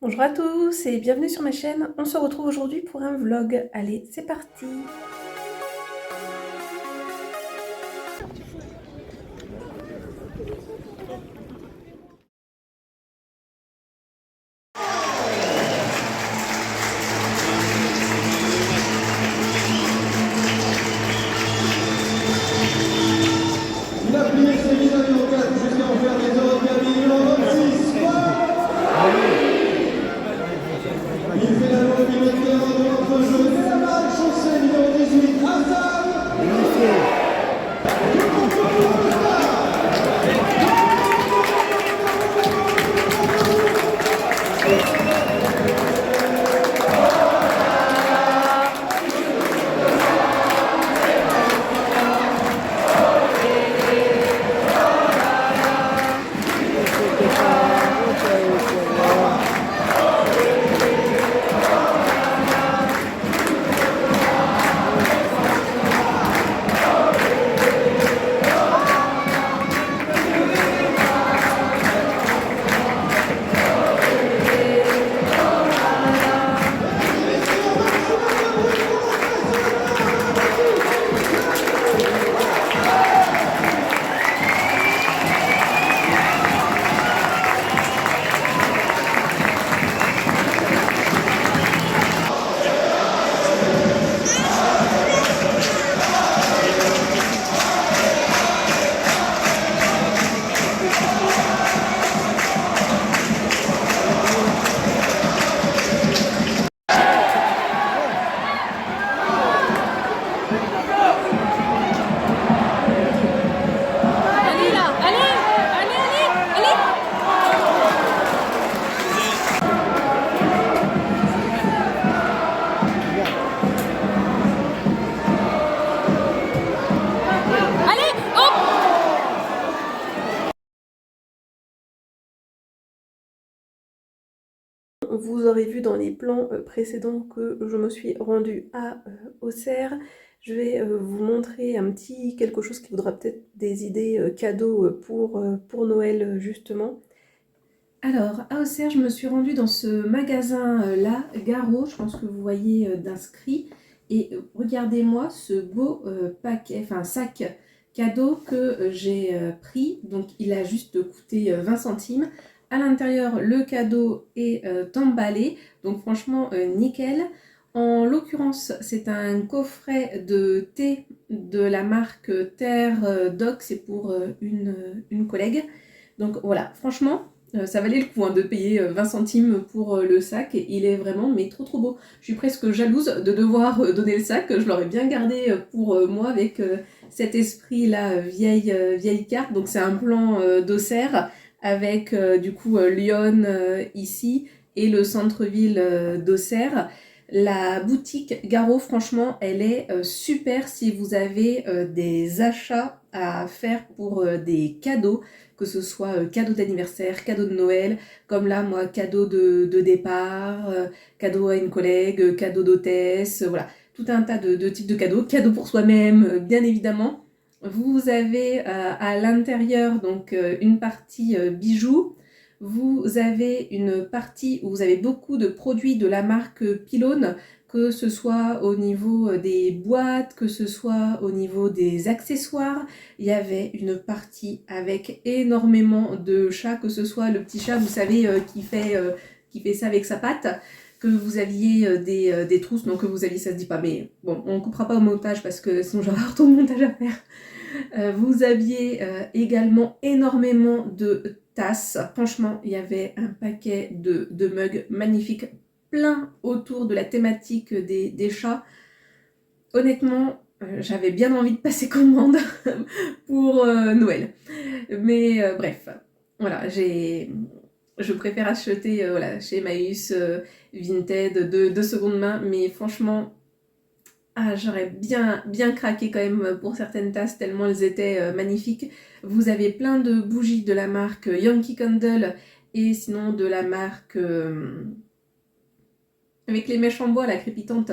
Bonjour à tous et bienvenue sur ma chaîne. On se retrouve aujourd'hui pour un vlog. Allez, c'est parti! La pluie s'est mise à en 4 jusqu'à en faire des Européens numéro 26. Il fait la loi du terrain de notre jeu. Et la balle chaussée numéro 18. Hassan. Allez là, allez, allez, allez, allez. Allez, hop. Vous aurez vu dans les plans précédents que je me suis rendue à Auxerre. Je vais vous montrer un petit quelque chose qui voudra peut-être des idées cadeaux pour Noël justement. Alors, à Auxerre, je me suis rendue dans ce magasin-là, Garo, je pense que vous voyez d'inscrit. Et regardez-moi ce beau paquet, enfin sac cadeau que j'ai pris. Donc, il a juste coûté 20 centimes. À l'intérieur, le cadeau est emballé. Donc, franchement, nickel. En l'occurrence, c'est un coffret de thé de la marque Terre Doc. C'est pour une collègue. Donc, voilà, franchement... ça valait le coup de payer 20 centimes pour le sac, et il est vraiment mais trop beau. Je suis presque jalouse de devoir donner le sac, je l'aurais bien gardé pour moi avec cet esprit là vieille carte. Donc c'est un plan d'Auxerre avec du coup Lyon ici et le centre-ville d'Auxerre. La boutique Garo, franchement, elle est super si vous avez des achats à faire pour des cadeaux, que ce soit cadeau d'anniversaire, cadeau de Noël, comme là, moi, cadeau de départ, cadeau à une collègue, cadeau d'hôtesse, voilà, tout un tas de types de cadeaux, cadeaux pour soi-même, bien évidemment. Vous avez à l'intérieur donc une partie bijoux. Vous avez une partie où vous avez beaucoup de produits de la marque Pylone, que ce soit au niveau des boîtes, que ce soit au niveau des accessoires. Il y avait une partie avec énormément de chats, que ce soit le petit chat, vous savez, qui fait ça avec sa patte, que vous aviez des trousses, donc que vous aviez, ça se dit pas, mais bon, on coupera pas au montage parce que sinon j'aurai un retour de montage à faire. Vous aviez également énormément de tasses. Franchement, il y avait un paquet de mugs magnifiques, plein autour de la thématique des chats. Honnêtement, j'avais bien envie de passer commande pour Noël. Mais bref, voilà, je préfère acheter voilà, chez Emmaüs, Vinted, de seconde main, mais franchement, j'aurais bien craqué quand même pour certaines tasses tellement elles étaient magnifiques. Vous avez plein de bougies de la marque Yankee Candle et sinon de la marque avec les mèches en bois, la crépitante.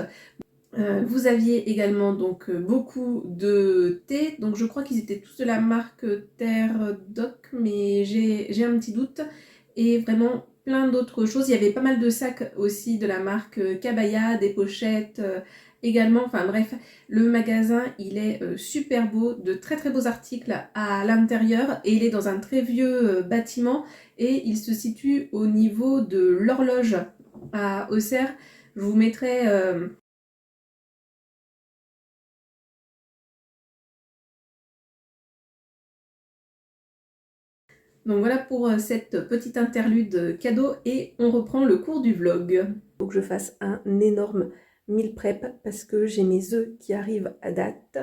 Vous aviez également donc beaucoup de thé, donc je crois qu'ils étaient tous de la marque Terre Doc, mais j'ai un petit doute. Et vraiment plein d'autres choses. Il y avait pas mal de sacs aussi de la marque Kabaya, des pochettes également. Enfin bref, le magasin, il est super beau, de très très beaux articles à l'intérieur et il est dans un très vieux bâtiment et il se situe au niveau de l'horloge à Auxerre. Je vous mettrai... Donc voilà pour cette petite interlude cadeau et on reprend le cours du vlog. Il faut que je fasse un énorme meal prep parce que j'ai mes œufs qui arrivent à date.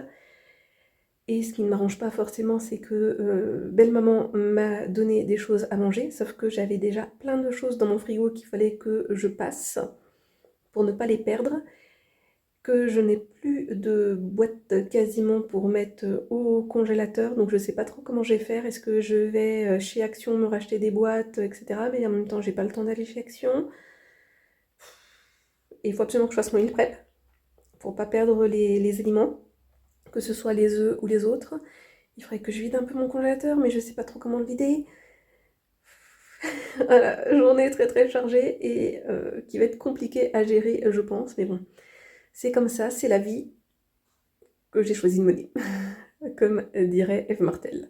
Et ce qui ne m'arrange pas forcément, c'est que belle-maman m'a donné des choses à manger, sauf que j'avais déjà plein de choses dans mon frigo qu'il fallait que je passe pour ne pas les perdre, que je n'ai plus de boîte quasiment pour mettre au congélateur, donc je sais pas trop comment je vais faire. Est-ce que je vais chez Action me racheter des boîtes, etc. Mais en même temps, j'ai pas le temps d'aller chez Action. Et il faut absolument que je fasse mon meal prep pour pas perdre les aliments, que ce soit les œufs ou les autres. Il faudrait que je vide un peu mon congélateur, mais je sais pas trop comment le vider. Voilà, journée très très chargée et qui va être compliquée à gérer, je pense, mais bon. C'est comme ça, c'est la vie que j'ai choisi de mener, comme dirait Eve Martel.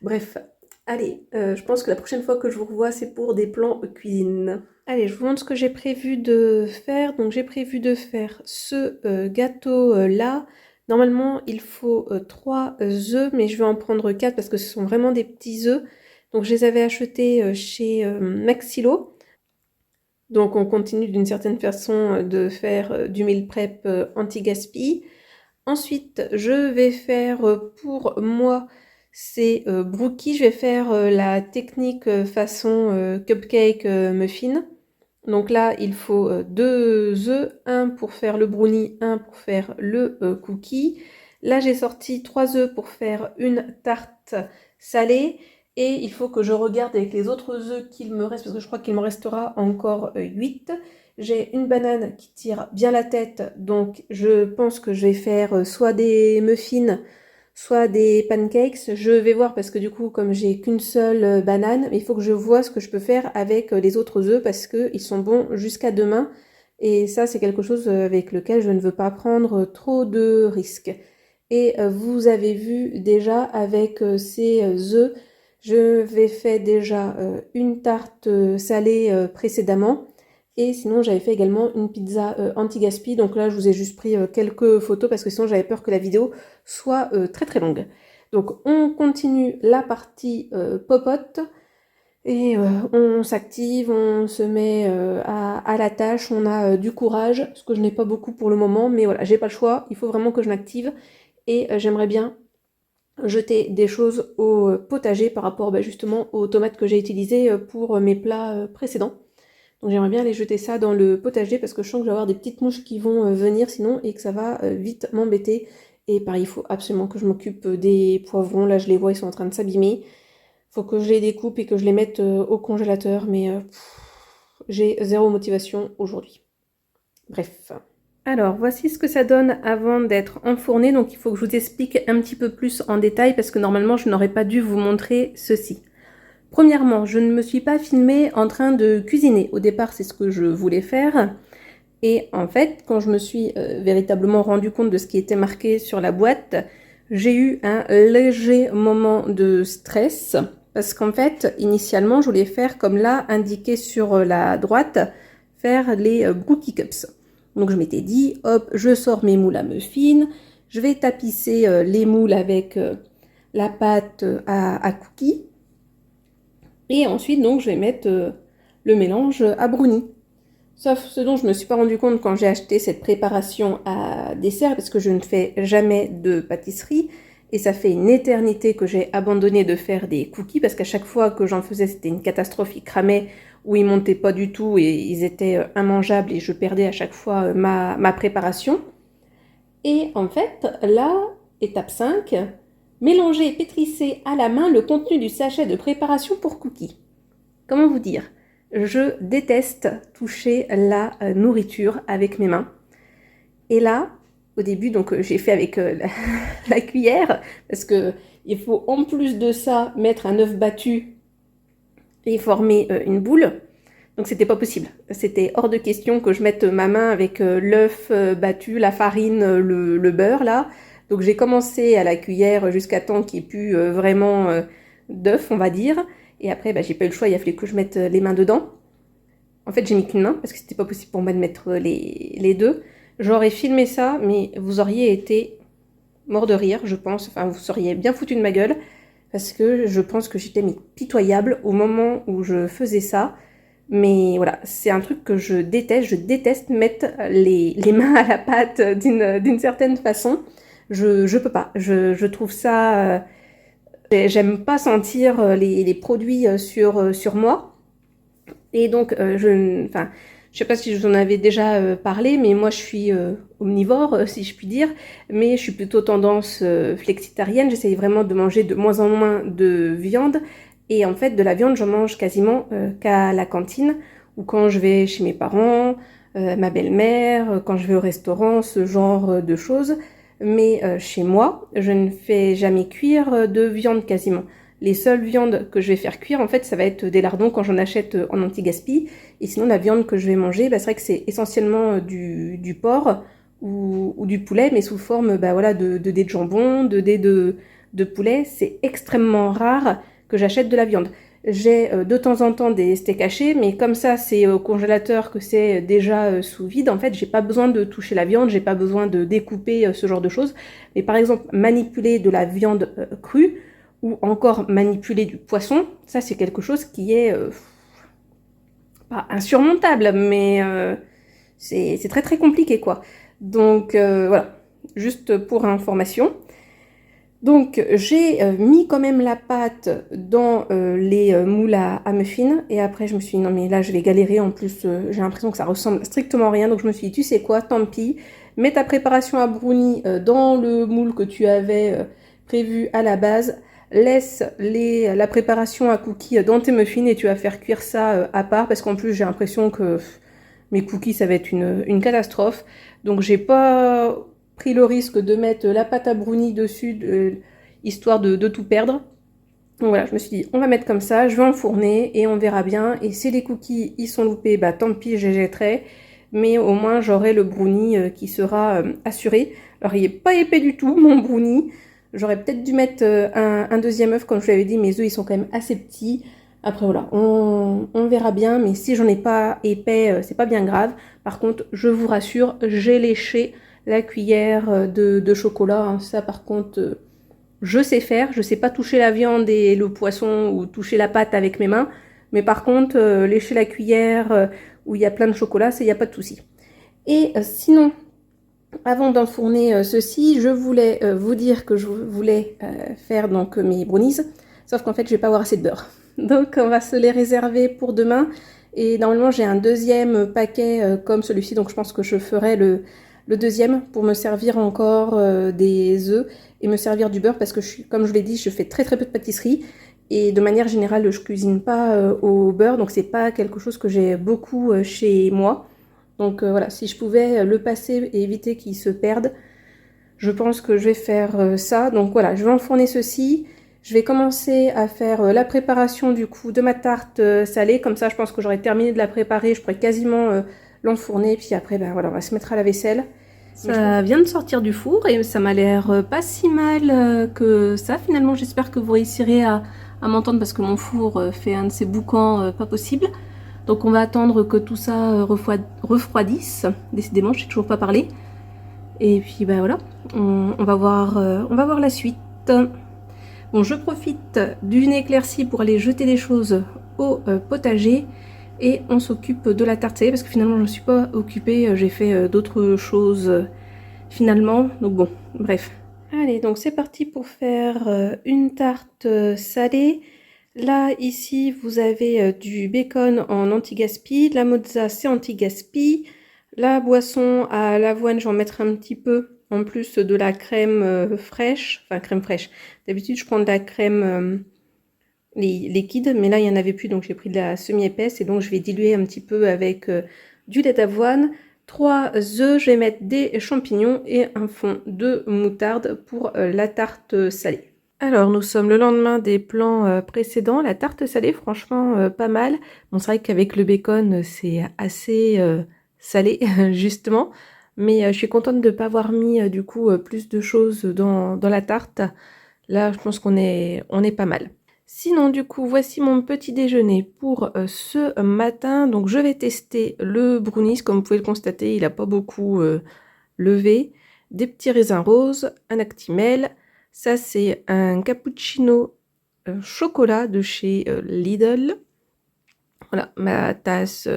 Bref, allez, je pense que la prochaine fois que je vous revois, c'est pour des plans cuisine. Allez, je vous montre ce que j'ai prévu de faire. Donc j'ai prévu de faire ce gâteau-là. Normalement, il faut 3 œufs, mais je vais en prendre 4 parce que ce sont vraiment des petits œufs. Donc je les avais achetés chez Maxilo. Donc on continue d'une certaine façon de faire du meal prep anti-gaspi. Ensuite, je vais faire pour moi ces brookies. Je vais faire la technique façon cupcake muffin. Donc là, il faut 2 œufs, un pour faire le brownie, un pour faire le cookie. Là, j'ai sorti 3 œufs pour faire une tarte salée. Et il faut que je regarde avec les autres œufs qu'il me reste, parce que je crois qu'il m'en restera encore 8. J'ai une banane qui tire bien la tête, donc je pense que je vais faire soit des muffins, soit des pancakes. Je vais voir parce que du coup, comme j'ai qu'une seule banane, il faut que je vois ce que je peux faire avec les autres œufs parce qu'ils sont bons jusqu'à demain. Et ça, c'est quelque chose avec lequel je ne veux pas prendre trop de risques. Et vous avez vu déjà avec ces œufs, je vais faire déjà une tarte salée précédemment. Et sinon, j'avais fait également une pizza anti-gaspi. Donc là, je vous ai juste pris quelques photos parce que sinon, j'avais peur que la vidéo soit très très longue. Donc, on continue la partie popote. Et on s'active, on se met à la tâche, on a du courage, ce que je n'ai pas beaucoup pour le moment. Mais voilà, j'ai pas le choix, il faut vraiment que je m'active. Et j'aimerais bien jeter des choses au potager par rapport justement aux tomates que j'ai utilisées pour mes plats précédents. Donc j'aimerais bien aller jeter ça dans le potager parce que je sens que je vais avoir des petites mouches qui vont venir sinon et que ça va vite m'embêter. Et pareil, il faut absolument que je m'occupe des poivrons. Là, je les vois, ils sont en train de s'abîmer. Il faut que je les découpe et que je les mette au congélateur. Mais j'ai zéro motivation aujourd'hui. Bref. Alors, voici ce que ça donne avant d'être enfourné. Donc, il faut que je vous explique un petit peu plus en détail parce que normalement, je n'aurais pas dû vous montrer ceci. Premièrement, je ne me suis pas filmée en train de cuisiner. Au départ, c'est ce que je voulais faire. Et en fait, quand je me suis véritablement rendu compte de ce qui était marqué sur la boîte, j'ai eu un léger moment de stress. Parce qu'en fait, initialement, je voulais faire comme là, indiqué sur la droite, faire les brookie cups. Donc je m'étais dit, hop, je sors mes moules à muffins, je vais tapisser les moules avec la pâte à cookies. Et ensuite, donc, je vais mettre le mélange à brownie. Sauf ce dont je ne me suis pas rendu compte quand j'ai acheté cette préparation à dessert, parce que je ne fais jamais de pâtisserie. Et ça fait une éternité que j'ai abandonné de faire des cookies, parce qu'à chaque fois que j'en faisais, c'était une catastrophe. Ils cramaient ou ils montaient pas du tout et ils étaient immangeables et je perdais à chaque fois ma préparation. Et en fait, là, étape 5, mélanger et pétrisser à la main le contenu du sachet de préparation pour cookies. Comment vous dire ? Je déteste toucher la nourriture avec mes mains. Et là, au début, donc j'ai fait avec la cuillère, parce que il faut en plus de ça mettre un œuf battu et former une boule. Donc Donc c'était pas possible. C'était hors de question que je mette ma main avec l'œuf battu, la farine, le beurre là. Donc j'ai commencé à la cuillère jusqu'à temps qu'il n'y ait plus vraiment d'œuf, on va dire. Et après, j'ai pas eu le choix, il a fallu que je mette les mains dedans. En fait, j'ai mis qu'une main parce que c'était pas possible pour moi de mettre les deux. J'aurais filmé ça, mais vous auriez été mort de rire, je pense. Enfin, vous seriez bien foutu de ma gueule parce que je pense que j'étais pitoyable au moment où je faisais ça. Mais voilà, c'est un truc que je déteste. Je déteste mettre les mains à la pâte d'une certaine façon. Je peux pas. Je trouve ça... j'aime pas sentir les produits sur moi. Et donc, je sais pas si je vous en avais déjà parlé, mais moi je suis omnivore, si je puis dire, mais je suis plutôt tendance flexitarienne. J'essaye vraiment de manger de moins en moins de viande. Et en fait, de la viande, j'en mange quasiment qu'à la cantine, ou quand je vais chez mes parents, ma belle-mère, quand je vais au restaurant, ce genre de choses. Mais chez moi, je ne fais jamais cuire de viande quasiment. Les seules viandes que je vais faire cuire, en fait, ça va être des lardons quand j'en achète en anti-gaspi. Et sinon, la viande que je vais manger, c'est vrai que c'est essentiellement du porc ou du poulet, mais sous forme de dés de jambon, de dés de poulet. C'est extrêmement rare que j'achète de la viande. J'ai de temps en temps des steaks hachés, mais comme ça, c'est au congélateur que c'est déjà sous vide. En fait, j'ai pas besoin de toucher la viande, j'ai pas besoin de découper ce genre de choses. Mais par exemple, manipuler de la viande crue, ou encore manipuler du poisson, ça c'est quelque chose qui est pas insurmontable, mais c'est très très compliqué quoi. Donc voilà, juste pour information. Donc j'ai mis quand même la pâte dans les moules à muffins, et après je me suis dit non mais là je vais galérer, en plus j'ai l'impression que ça ressemble strictement à rien, donc je me suis dit tu sais quoi, tant pis, mets ta préparation à brownie dans le moule que tu avais prévu à la base. Laisse la préparation à cookies dans tes muffins et tu vas faire cuire ça à part, parce qu'en plus j'ai l'impression que mes cookies ça va être une catastrophe. Donc j'ai pas pris le risque de mettre la pâte à brownie dessus histoire de tout perdre. Donc voilà, je me suis dit on va mettre comme ça, je vais enfourner et on verra bien. Et si les cookies ils sont loupés, tant pis, je les jetterai. Mais au moins j'aurai le brownie qui sera assuré. Alors il est pas épais du tout mon brownie. J'aurais peut-être dû mettre un deuxième œuf, comme je vous l'avais dit, mes œufs ils sont quand même assez petits. Après voilà, on verra bien, mais si j'en ai pas épais, c'est pas bien grave. Par contre, je vous rassure, j'ai léché la cuillère de chocolat. Hein. Ça par contre, je sais faire. Je sais pas toucher la viande et le poisson ou toucher la pâte avec mes mains. Mais par contre, lécher la cuillère où il y a plein de chocolat, il n'y a pas de souci. Et sinon... Avant d'enfourner ceci, je voulais vous dire que je voulais faire donc mes brownies, sauf qu'en fait je vais pas avoir assez de beurre. Donc on va se les réserver pour demain, et normalement j'ai un deuxième paquet comme celui-ci, donc je pense que je ferai le deuxième pour me servir encore des œufs et me servir du beurre, parce que comme je vous l'ai dit, je fais très très peu de pâtisserie et de manière générale je cuisine pas au beurre, donc c'est pas quelque chose que j'ai beaucoup chez moi. Donc voilà, si je pouvais le passer et éviter qu'il se perde, je pense que je vais faire ça. Donc voilà, je vais enfourner ceci. Je vais commencer à faire la préparation du coup de ma tarte salée. Comme ça, je pense que j'aurai terminé de la préparer. Je pourrais quasiment l'enfourner. Puis après, voilà, on va se mettre à la vaisselle. Ça vient de sortir du four et ça m'a l'air pas si mal que ça. Finalement, j'espère que vous réussirez à m'entendre, parce que mon four fait un de ces boucans pas possible. Donc on va attendre que tout ça refroidisse. Décidément, je sais toujours pas parler. Et puis voilà, on va voir la suite. Bon, je profite d'une éclaircie pour aller jeter des choses au potager. Et on s'occupe de la tarte salée, parce que finalement je ne suis pas occupée. J'ai fait d'autres choses finalement. Donc bon, bref. Allez, donc c'est parti pour faire une tarte salée. Là, ici, vous avez du bacon en anti-gaspi, la mozza c'est anti-gaspi, la boisson à l'avoine, j'en mettrai un petit peu, en plus de la crème fraîche, enfin crème fraîche. D'habitude, je prends de la crème liquide, mais là, il n'y en avait plus, donc j'ai pris de la semi-épaisse, et donc je vais diluer un petit peu avec du lait d'avoine. 3 œufs, je vais mettre des champignons et un fond de moutarde pour la tarte salée. Alors, nous sommes le lendemain des plans précédents. La tarte salée, franchement, pas mal. Bon, c'est vrai qu'avec le bacon, c'est assez salé, justement. Mais je suis contente de ne pas avoir mis, du coup, plus de choses dans la tarte. Là, je pense on est pas mal. Sinon, du coup, voici mon petit déjeuner pour ce matin. Donc, je vais tester le brownies. Comme vous pouvez le constater, il n'a pas beaucoup levé. Des petits raisins roses, un Actimel. Ça, c'est un cappuccino chocolat de chez Lidl. Voilà, ma tasse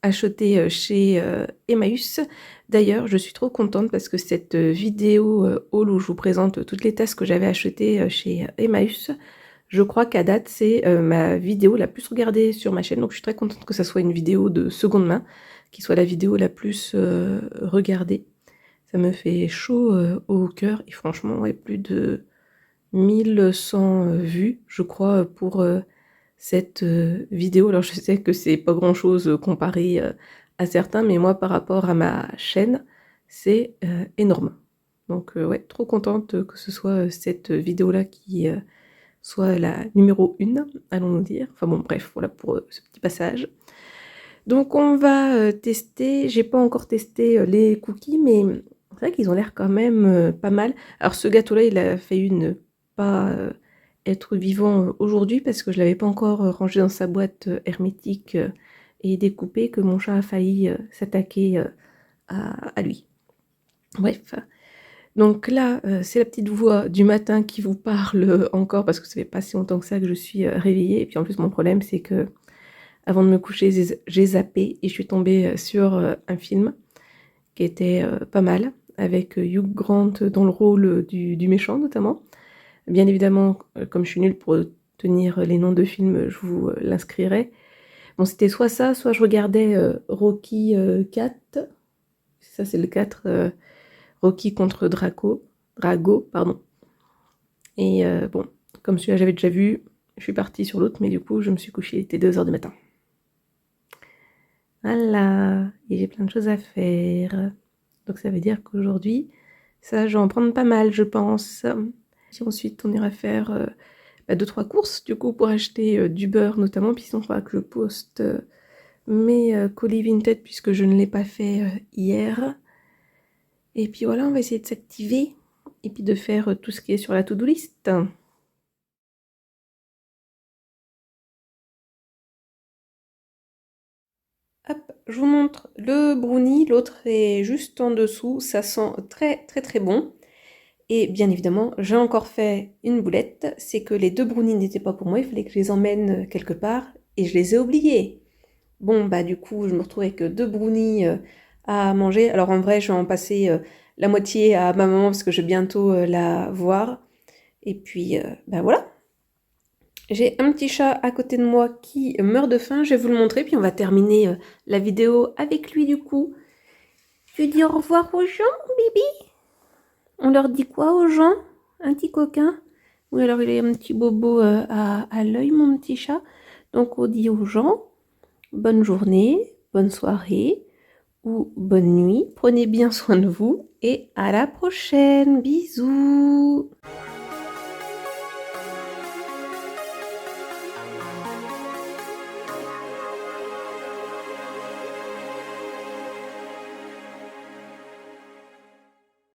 achetée chez Emmaüs. D'ailleurs, je suis trop contente parce que cette vidéo haul où je vous présente toutes les tasses que j'avais achetées chez Emmaüs, je crois qu'à date, c'est ma vidéo la plus regardée sur ma chaîne. Donc, je suis très contente que ça soit une vidéo de seconde main, qui soit la vidéo la plus regardée. Ça me fait chaud au cœur. Et franchement, ouais, plus de 1100 vues, je crois, pour cette vidéo. Alors, je sais que c'est pas grand-chose comparé à certains, mais moi, par rapport à ma chaîne, c'est énorme. Donc, ouais, trop contente que ce soit cette vidéo-là qui soit la numéro 1, allons-nous dire. Enfin bon, bref, voilà pour ce petit passage. Donc on va tester, j'ai pas encore testé les cookies, mais c'est vrai qu'ils ont l'air quand même pas mal. Alors ce gâteau-là, il a failli ne pas être vivant aujourd'hui parce que je l'avais pas encore rangé dans sa boîte hermétique et découpé, que mon chat a failli s'attaquer à lui. Bref. Donc là, c'est la petite voix du matin qui vous parle encore parce que ça fait pas si longtemps que ça que je suis réveillée. Et puis en plus, mon problème, c'est que avant de me coucher, j'ai zappé et je suis tombée sur un film qui était pas mal, avec Hugh Grant dans le rôle du méchant notamment. Bien évidemment, comme je suis nulle pour tenir les noms de films, je vous l'inscrirai. Bon, c'était soit ça, soit je regardais Rocky 4. Ça, c'est le 4, Rocky contre Drago, pardon. Et bon, comme celui-là j'avais déjà vu, je suis partie sur l'autre, mais du coup, je me suis couchée, il était 2h du matin. Voilà, et j'ai plein de choses à faire. Donc ça veut dire qu'aujourd'hui, ça, je vais en prendre pas mal, je pense. Et ensuite, on ira faire 2-3 courses, du coup, pour acheter du beurre notamment. Puis sinon, il faudra que je poste mes colis Vinted, puisque je ne l'ai pas fait hier. Et puis voilà, on va essayer de s'activer. Et puis de faire tout ce qui est sur la to-do list. Hop, je vous montre le brownie, l'autre est juste en dessous, ça sent très très très bon. Et bien évidemment, j'ai encore fait une boulette, c'est que les 2 brownies n'étaient pas pour moi, il fallait que je les emmène quelque part, et je les ai oubliés. Bon, bah du coup, je me retrouve avec 2 brownies à manger. Alors en vrai, je vais en passer la moitié à ma maman, parce que je vais bientôt la voir. Et puis, bah voilà. J'ai un petit chat à côté de moi qui meurt de faim, je vais vous le montrer, puis on va terminer la vidéo avec lui du coup. Tu dis au revoir aux gens, Bibi? On leur dit quoi aux gens? Un petit coquin? Oui, alors il a un petit bobo à l'œil, mon petit chat. Donc on dit aux gens, bonne journée, bonne soirée ou bonne nuit. Prenez bien soin de vous et à la prochaine. Bisous!